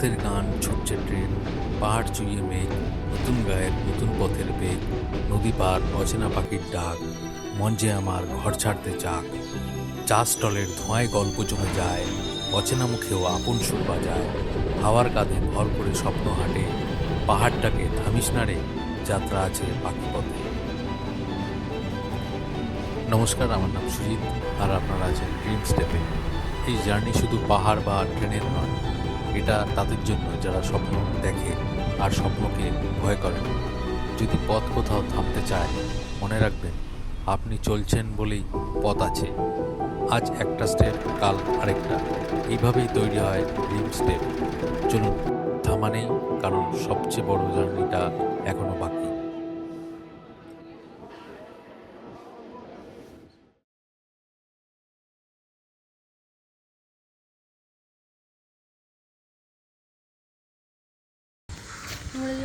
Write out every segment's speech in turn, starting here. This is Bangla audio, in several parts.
পথের গান ছুটছে ট্রেন, পাহাড় চুইয়ে মেঘ, নতুন গায়ের নতুন পথের বেগ, নদী পার অচেনা পাখির ডাক, মঞ্চে আমার ঘর ছাড়তে চাক, চা স্টলের ধোঁয়ায় গল্প জমে যায়, অচেনা মুখেও আপন সুর বাজায়, হাওয়ার কাঁধে ভর করে স্বপ্ন হাঁটে, পাহাড়টাকে থামিস না রে, যাত্রা আছে পাখি পথে। নমস্কার, আমার নাম সুজিত, আর আপনারা আছেন ড্রিম স্টেপে। এই জার্নি শুধু পাহাড় বা ট্রেনের নয়, এটা তাদের জন্য যারা স্বপ্ন দেখে আর স্বপ্নকে ভয় করেন। যদি পথ কোথাও থামতে চায়, মনে রাখবেন আপনি চলছেন বলেই পথ আছে। আজ একটা স্টেপ, কাল আরেকটা, এইভাবেই তৈরি হয় ড্রিম স্টেপ। চলুন, থামা নেই, কারণ সবচেয়ে বড় জার্নিটা এখনো বাকি।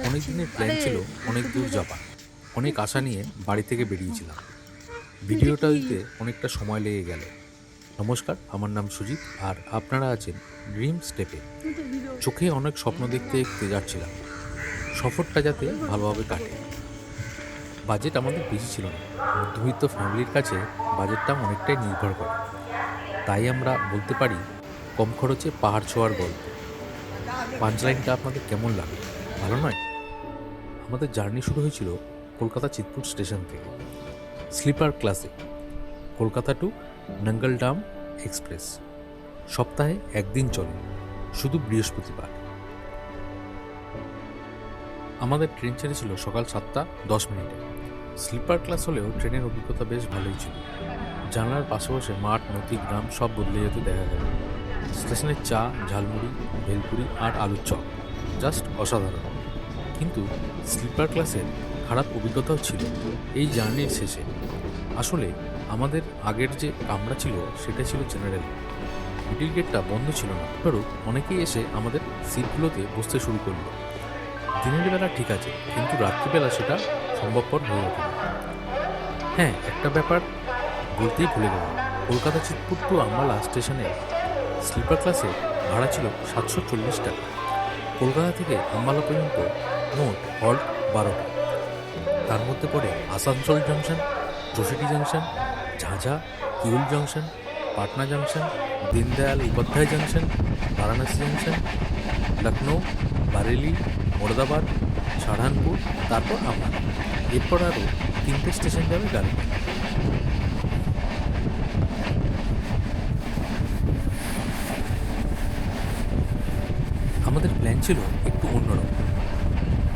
অনেক দিনের প্ল্যান ছিল অনেক দূর যাবার, অনেক আশা নিয়ে বাড়ি থেকে বেরিয়েছিলাম। ভিডিওটা দিতে অনেকটা সময় লেগে গেল। নমস্কার, আমার নাম সুজিত, আর আপনারা আছেন ড্রিম স্টেপে। চোখে অনেক স্বপ্ন দেখতে দেখতে যাচ্ছিলাম, সফরটা যাতে ভালোভাবে কাটে। বাজেট আমাদের বেশি ছিল না, মধ্যবিত্ত ফ্যামিলির কাছে বাজেটটা অনেকটাই নির্ভর করে। তাই আমরা বলতে পারি কম খরচে পাহাড় ছোঁয়ার গল্প। পাঞ্চলাইনটা আপনাদের কেমন লাগে? ভালো নয়? আমাদের জার্নি শুরু হয়েছিল কলকাতা চিতপুর স্টেশন থেকে, স্লিপার ক্লাসে, কলকাতা টু নঙ্গলডাম এক্সপ্রেস। সপ্তাহে একদিন চলে, শুধু বৃহস্পতিবার। আমাদের ট্রেন ছেড়েছিল সকাল 7:10। স্লিপার ক্লাস হলেও ট্রেনের অভিজ্ঞতা বেশ ভালোই ছিল। জানলার পাশে বসে মাঠ, নদী, গ্রাম সব বদলে যেতে দেখা গেল। স্টেশনের চা, ঝালমুড়ি, ভেলপুরি আর আলুর চপ জাস্ট অসাধারণ। কিন্তু স্লিপার ক্লাসের খারাপ অভিজ্ঞতাও ছিল এই জার্নির শেষে। আসলে আমাদের আগের যে কামরা ছিল সেটা ছিল জেনারেল, মিডিল গেটটা বন্ধ ছিল না। স্বরূপ অনেকেই এসে আমাদের সিটগুলোতে বসতে শুরু করলো। দিনের বেলা ঠিক আছে, কিন্তু রাত্রিবেলা সেটা সম্ভবপর হয়ে ওঠে না। হ্যাঁ, একটা ব্যাপার বলতেই ভুলে গেলাম, কলকাতা চিতপুর টু আম্বালা স্টেশনে স্লিপার ক্লাসে ভাড়া ছিল 740 টাকা। কলকাতা থেকে আম্বালা পর্যন্ত মোট হল্ট 12টা। তার মধ্যে পড়ে Asansol junction, Jasidih junction, Jhajha, Kiul junction, Patna junction, Deendayal Upadhyay junction, Varanasi junction, Lucknow, Bareilly, Moradabad, Saharanpur, তারপর আম্বালা। এরপর আরও 3টে স্টেশন যাবে গাড়ি। আমাদের প্ল্যান ছিল একটু অন্যরকম।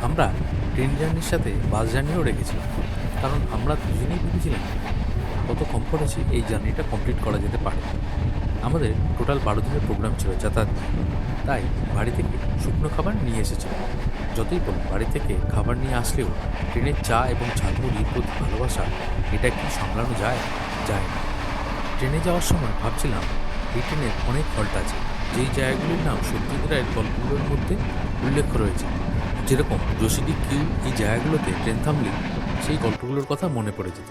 আমরা ট্রেন জার্নির সাথে বাস জার্নিও রেখেছিলাম, কারণ আমরা দুজনেই ভেবেছিলাম কত কম খরচে এই জার্নিটা কমপ্লিট করা যেতে পারে। আমাদের টোটাল 12 দিনের প্রোগ্রাম ছিল যাতায়াত, তাই বাড়ি থেকে শুকনো খাবার নিয়ে এসেছিলাম। যতই বলুন, বাড়ি থেকে খাবার নিয়ে আসলেও ট্রেনের চা এবং ঝালমুড়ির প্রতি ভালোবাসা, এটা কি সামলানো যায়? যায় না। ট্রেনে যাওয়ার সময় ভাবছিলাম এই ট্রেনের অনেক হল্ট আছে, যেই জায়গাগুলির নাম সত্যজিৎ রায়ের গল্পগুলোর মধ্যে উল্লেখ রয়েছে, যেরকম যোশীটি কিউ। এই জায়গাগুলোতে ট্রেন থামলে সেই গল্পগুলোর কথা মনে পড়ে যেত,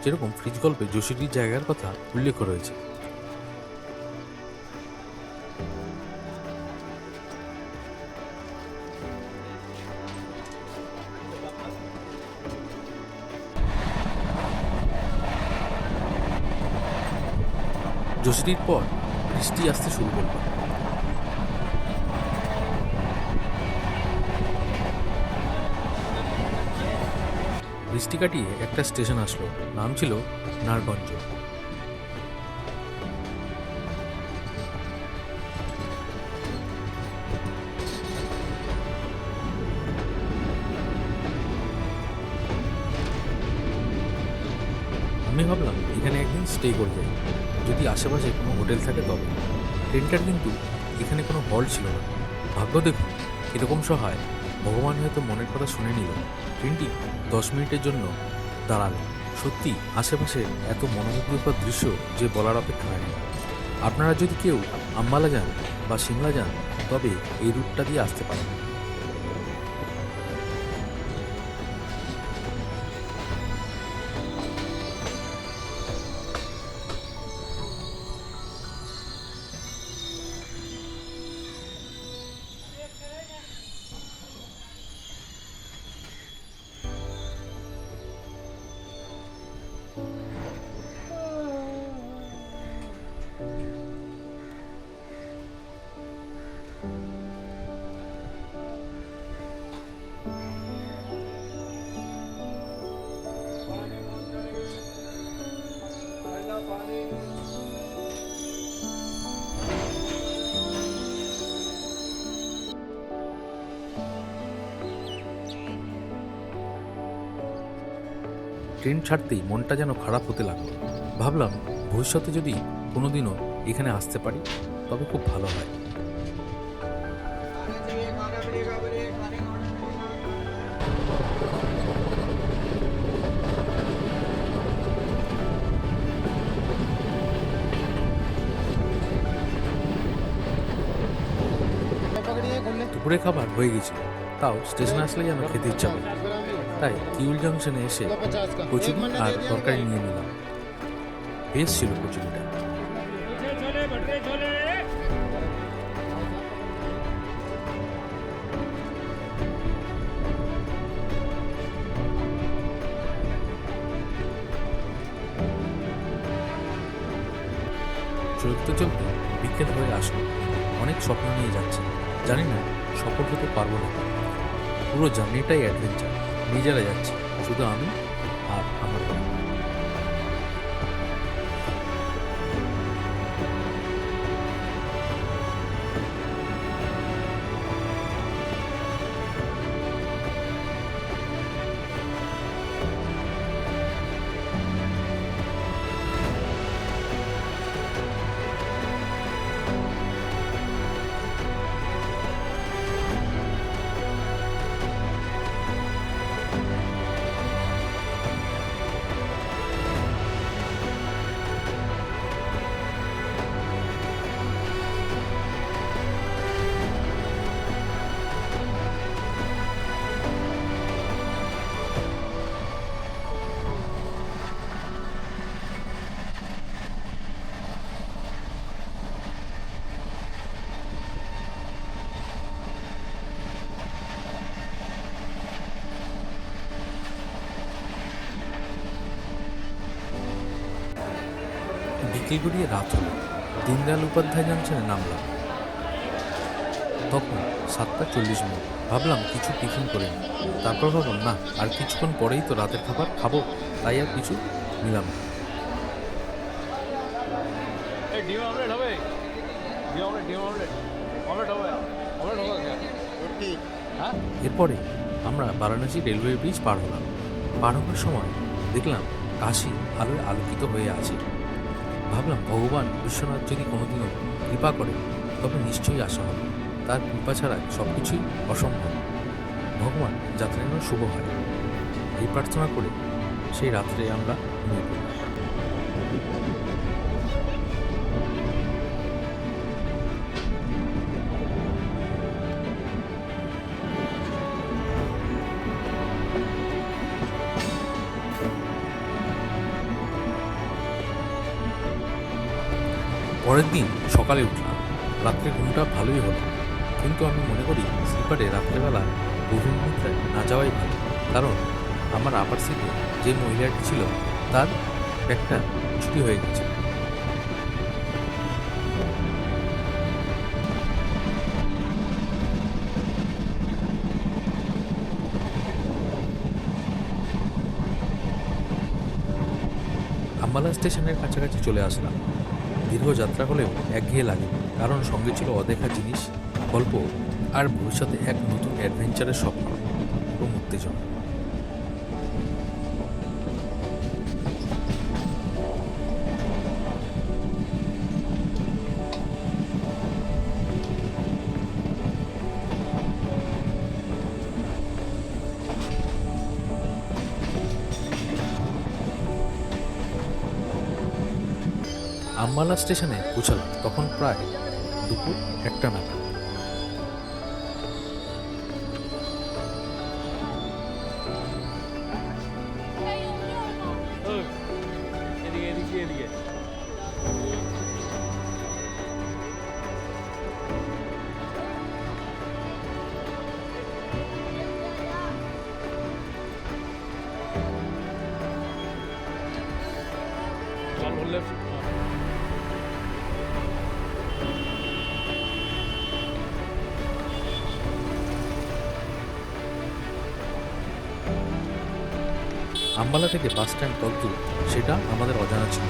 যেরকম ফ্রিজ গল্পে যোশীটির জায়গার কথা উল্লেখ রয়েছে। যোশীটির পর বৃষ্টি আসতে শুরু করল। বৃষ্টি কাটিয়ে একটা স্টেশন আসলো, নাম ছিল নারগঞ্জ। আমি ভাবলাম এখানে একদিন স্টে করে যাই, যদি আশেপাশে কোনো হোটেল থাকে তবে। ট্রেনটার কিন্তু এখানে কোনো হল্ট ছিল না। ভাগ্য দেখুন, এরকম সহায়, ভগবান হয়তো মনের কথা শুনে নিল। ট্রেনটি 10 মিনিটের জন্য দাঁড়ালো। সত্যি আশেপাশে এত মনোমুগ্ধকর দৃশ্য যে বলার অপেক্ষা হয় না। আপনারা যদি কেউ আম্বালা যান বা সিমলা যান, তবে এই রুটটা দিয়ে আসতে পারেন। ট্রেন ছাড়তেই মনটা যেন খারাপ হতে লাগলো। ভাবলাম ভবিষ্যতে যদি কোনোদিনও এখানে আসতে পারি তবে খুব ভালো হয়। দুপুরে খাবার হয়ে গেছিল, তাও স্টেশনে আসলে যেন খেতে ইচ্ছা করে। তাই কিউল জাংশনে এসে কচুরি আর তরকারি নিয়ে নিলাম। বেশ ছিল কচুরিটা। চলতে চলতে বিকেল হয়ে আসলো। অনেক স্বপ্ন নিয়ে যাচ্ছে, জানি না সফল হতে পারবো না। পুরো জার্নিটাই অ্যাডভেঞ্চার, নিজেরা যাচ্ছে, শুধু আমি আর আমার বন্ধু। বিকেল গড়িয়ে রাত হলো, দীনদয়াল উপাধ্যায় জাংশনে নামলাম। তখন 7:40। ভাবলাম কিছু টিফিন করে নিই। তারপর ভাবলাম না, আর কিছুক্ষণ পরেই তো রাতের খাবার খাবো, তাই আর কিছু নিলাম না। এরপরে আমরা বারাণসী রেলওয়ে ব্রিজ পার হলাম। পার হওয়ার সময় দেখলাম কাশী আলোয় আলোকিত হয়ে আছে। ভাবলাম ভগবান বিশ্বনাথ যদি কোনোদিনও কৃপা করে তবে নিশ্চয়ই আসা হবে। তার কৃপা ছাড়া সব কিছুই অসম্ভব। ভগবান যাত্রা যেন শুভ হয়, এই প্রার্থনা করে সেই রাত্রে আমরা ঘুমিয়ে পড়লাম। পরের দিন সকালে উঠলাম। রাত্রে ঘুমটা ভালোই হলো, কিন্তু আমি মনে করি স্লিপারে রাত্রেবেলা গভীর নিদ্রায় না যাওয়াই ভালো। কারণ আমার আপার সিটে যে মহিলাটি ছিল তার ব্যাগটা চুরি হয়ে গেছে। আম্বালা স্টেশনের কাছাকাছি চলে আসলাম। দীর্ঘ যাত্রা হলেও একঘেয়ে লাগে, কারণ সঙ্গে ছিল অদেখা জিনিস, গল্প আর ভবিষ্যতে এক নতুন অ্যাডভেঞ্চারের স্বপ্ন এবং উত্তেজনা। আম্বালা স্টেশনে পৌঁছালাম তখন প্রায় দুপুর 1টা নাগাদ। আম্বালা থেকে বাস স্ট্যান্ড কত দূর সেটা আমাদের অজানা ছিল,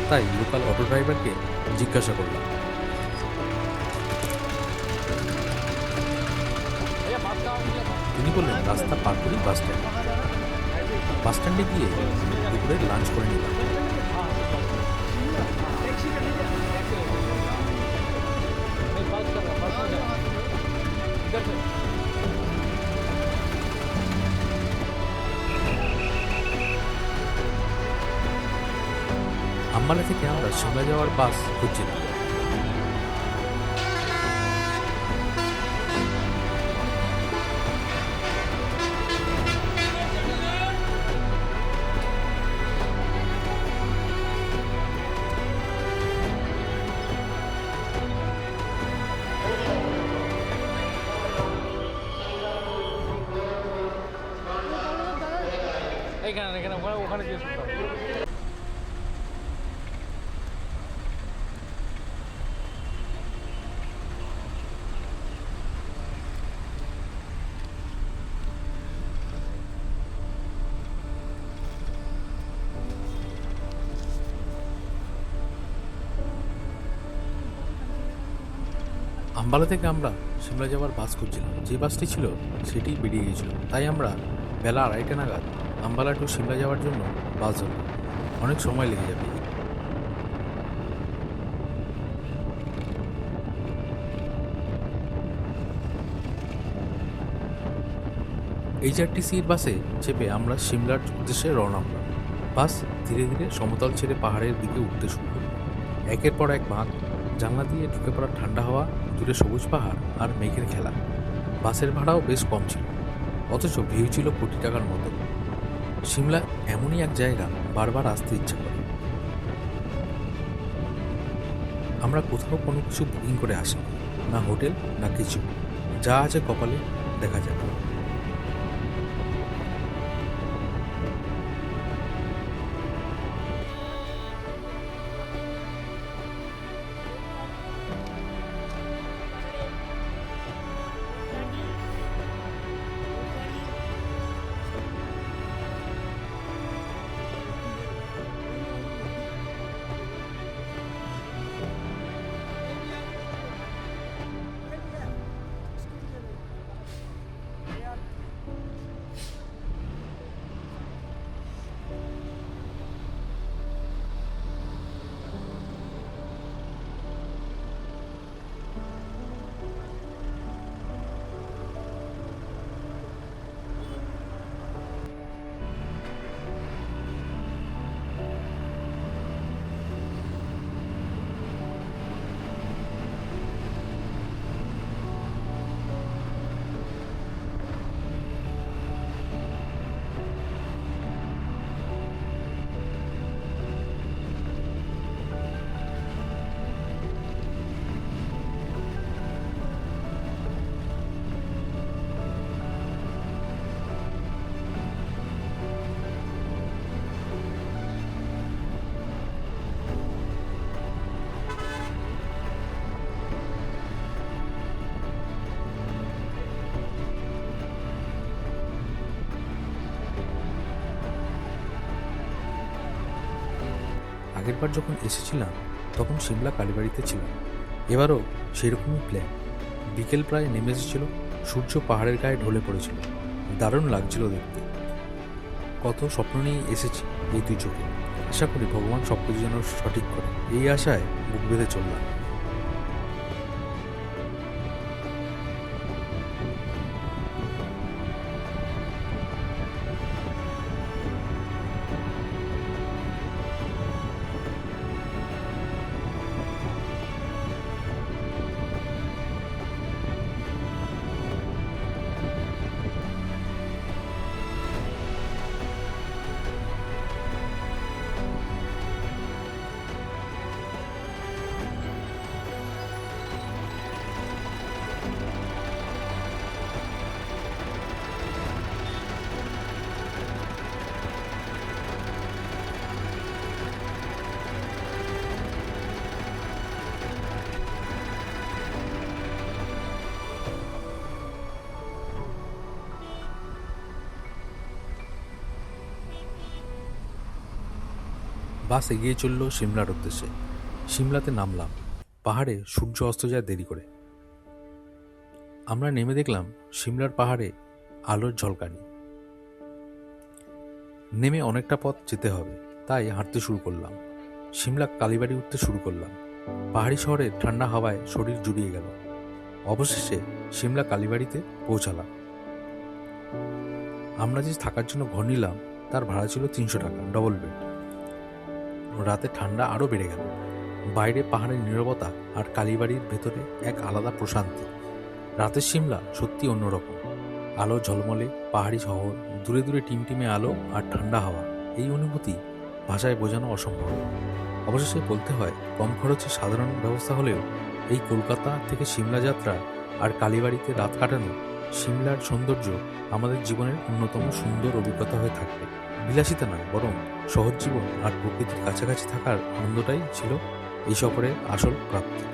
তাই লোকাল অটো ড্রাইভারকে জিজ্ঞাসা করলাম। তিনি বললেন রাস্তা পার করেই বাস স্ট্যান্ড। বাস স্ট্যান্ডে গিয়ে দুপুরে লাঞ্চ করে নিলাম। আম্বালা থেকে আমরা সিমলা যাওয়ার বাস খুঁজছিলাম। ওখানে গিয়ে শুনতাম। আম্বালা থেকে আমরা সিমলা যাওয়ার বাস খুঁজছিলাম। যে বাসটি ছিল সেটি বেরিয়ে গিয়েছিল, তাই আমরা বেলা 2:30 নাগাদ আম্বালা টু সিমলা যাওয়ার জন্য বাস ধরলাম। অনেক সময় লেগে যাবে। HRTC-র বাসে চেপে আমরা সিমলার উদ্দেশ্যে রওনা হলাম। বাস ধীরে ধীরে সমতল ছেড়ে পাহাড়ের দিকে উঠতে শুরু করল। একের পর এক বাঁক, জানলা দিয়ে ঢুকে পড়া ঠান্ডা হাওয়া, দূরে সবুজ পাহাড় আর মেঘের খেলা। বাসের ভাড়াও বেশ কম ছিল, অথচ ভিউ ছিল কোটি টাকার মতো। সিমলা এমনই এক জায়গা, বারবার আসতে ইচ্ছা করে। আমরা কোথাও কোনো কিছু বুকিং করে আসি না, হোটেল না কিছু, যা আছে কপালে দেখা যাবে। আগেরবার যখন এসেছিলাম তখন সিমলা কালীবাড়িতে ছিলাম, এবারও সেরকমই প্ল্যান। বিকেল প্রায় নেমে এসেছিল, সূর্য পাহাড়ের গায়ে ঢলে পড়েছিল, দারুণ লাগছিল দেখতে। কত স্বপ্ন নিয়ে এসেছি এই দুই চোখে। আশা করি ভগবান সব কিছু যেন সঠিক করে, এই আশায় বুক বেঁধে চললাম। বাস এগিয়ে চলল সিমলার উদ্দেশ্যে। সিমলাতে নামলাম। পাহাড়ে সূর্য অস্ত যায় দেরি করে। আমরা নেমে দেখলাম সিমলার পাহাড়ে আলোর ঝলকানি। নেমে অনেকটা পথ যেতে হবে, তাই হাঁটতে শুরু করলাম। সিমলা কালীবাড়ি উঠতে শুরু করলাম। পাহাড়ি শহরের ঠান্ডা হাওয়ায় শরীর জুড়িয়ে গেল। অবশেষে সিমলা কালীবাড়িতে পৌঁছালাম। আমরা যে থাকার জন্য ঘর নিলাম তার ভাড়া ছিল 300 টাকা, ডবল বেড। রাতে ঠান্ডা আরও বেড়ে গেল। বাইরে পাহাড়ের নীরবতা আর কালীবাড়ির ভেতরে এক আলাদা প্রশান্তি। রাতের সিমলা সত্যি অন্যরকম। আলো ঝলমলে পাহাড়ি শহর, দূরে দূরে টিমটিমে আলো আর ঠান্ডা হাওয়া। এই অনুভূতি ভাষায় বোঝানো অসম্ভব। অবশেষে বলতে হয়, কম খরচে সাধারণ ব্যবস্থা হলেও এই কলকাতা থেকে সিমলা যাত্রা আর কালীবাড়িতে রাত কাটানো, সিমলার সৌন্দর্য আমাদের জীবনের অন্যতম সুন্দর অভিজ্ঞতা হয়ে থাকবে। বিলাসিতা নয়, বরং সহজ জীবন আর প্রকৃতির কাছাকাছি থাকার আনন্দটাই ছিল এই সফরের আসল প্রাপ্তি।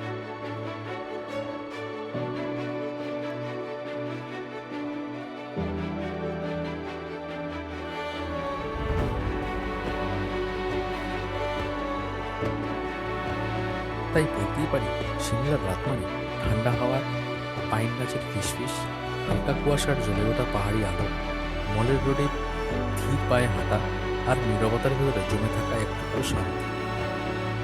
তাই বলতেই পারি, সিমলার রাত মানে ঠান্ডা হাওয়া, পাইন গাছের ফিসফিস, হালকা কুয়াশার জ্বলে ওঠা পাহাড়ি আলো, মলের রোডে ধীর পায়ে হাঁটা আর নীরবতার ভেতরে জমে থাকা এক টুকরো শান্তি।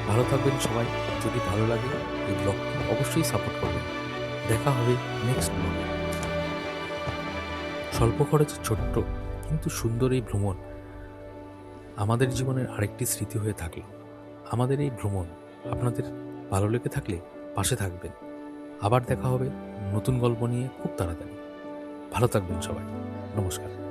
ভালো থাকবেন সবাই। যদি ভালো লাগে এই ব্লগটি অবশ্যই সাপোর্ট করবেন। দেখা হবে নেক্সট ব্লগে। স্বল্প খরচে ছোট্ট কিন্তু সুন্দর এই ভ্রমণ আমাদের জীবনের আরেকটি স্মৃতি হয়ে থাকলো। আমাদের এই ভ্রমণ আপনাদের ভালো লেগে থাকলে পাশে থাকবেন। আবার দেখা হবে নতুন গল্প নিয়ে খুব তাড়াতাড়ি। ভালো থাকবেন সবাই। নমস্কার।